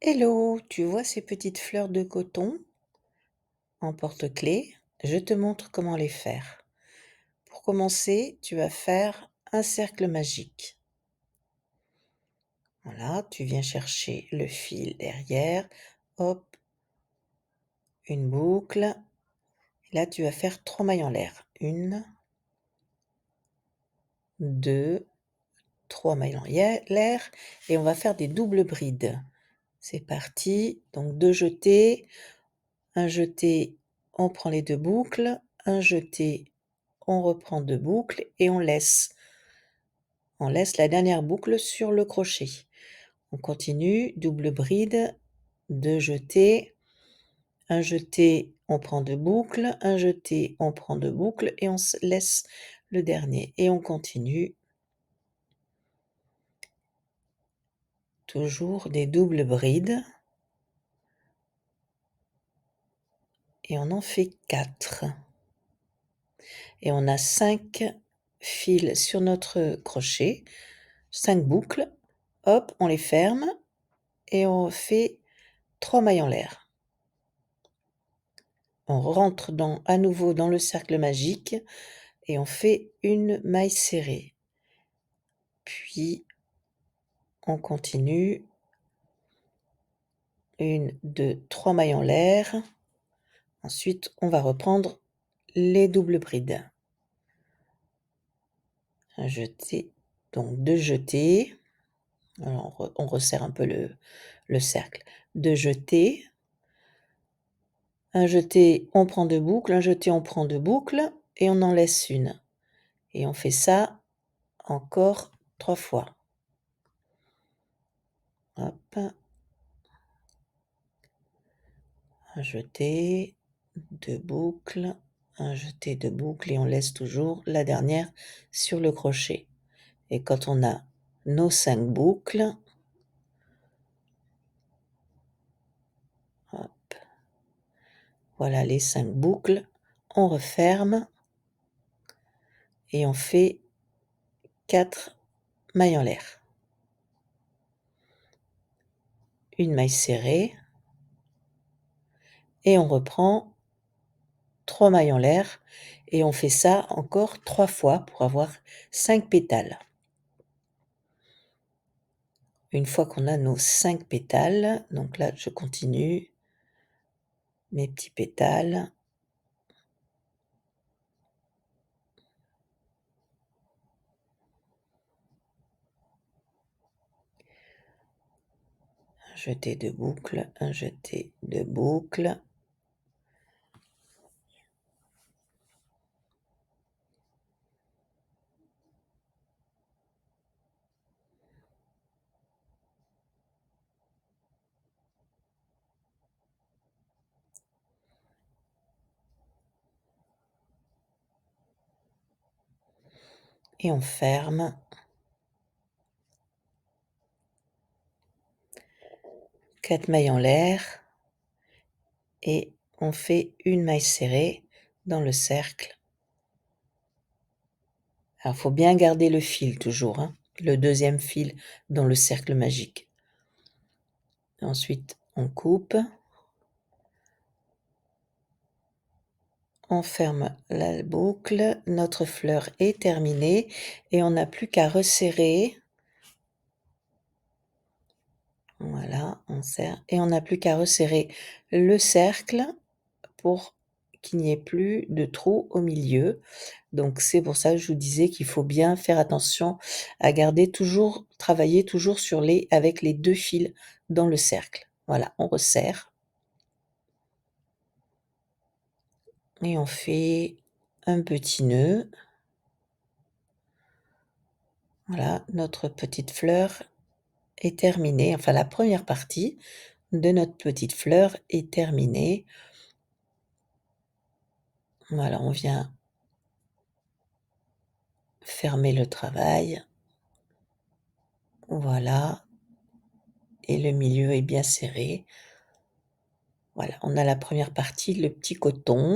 Hello, tu vois ces petites fleurs de coton en porte-clés? Je te montre comment les faire. Pour commencer, tu vas faire un cercle magique. Voilà, tu viens chercher le fil derrière, hop, une boucle. Et là, tu vas faire 3 mailles en l'air. Une, 2, 3 mailles en l'air et on va faire des doubles brides. C'est parti. Donc 2 jetés, un jeté, on prend les 2 boucles, un jeté, on reprend 2 boucles et on laisse la dernière boucle sur le crochet. On continue, double bride, 2 jetés, un jeté, on prend 2 boucles, un jeté, on prend 2 boucles et on se laisse le dernier et on continue. Toujours des doubles brides et on en fait 4 et on a 5 fils sur notre crochet, 5 boucles. Hop, on les ferme et on fait 3 mailles en l'air. On rentre à nouveau dans le cercle magique et on fait une maille serrée. Puis on continue. 1, 2, 3 mailles en l'air. Ensuite, on va reprendre les doubles brides. Un jeté, donc 2 jetés. Alors on resserre un peu le cercle. 2 jetés. Un jeté, on prend 2 boucles, un jeté, on prend 2 boucles et on en laisse une. Et on fait ça encore 3 fois. Hop, un jeté, 2 boucles, un jeté, 2 boucles et on laisse toujours la dernière sur le crochet. Et quand on a nos 5 boucles, hop, voilà les 5 boucles, on referme et on fait 4 mailles en l'air. Une maille serrée et on reprend 3 mailles en l'air et on fait ça encore 3 fois pour avoir 5 pétales. Une fois qu'on a nos 5 pétales, donc là je continue mes petits pétales. Un jeté de boucles, un jeté de boucles. Et on ferme. 4 mailles en l'air et on fait une maille serrée dans le cercle. Alors, faut bien garder le fil toujours, hein, le deuxième fil dans le cercle magique. Ensuite, on coupe. On ferme la boucle, notre fleur est terminée et on n'a plus qu'à resserrer. Voilà, on serre et on n'a plus qu'à resserrer le cercle pour qu'il n'y ait plus de trou au milieu. Donc c'est pour ça que je vous disais qu'il faut bien faire attention à garder toujours travailler toujours avec les 2 fils dans le cercle. Voilà, on resserre et on fait un petit nœud. Voilà, notre petite fleur est terminée, enfin la première partie de notre petite fleur est terminée. Voilà, on vient fermer le travail. Voilà et le milieu est bien serré. Voilà, on a la première partie, le petit coton.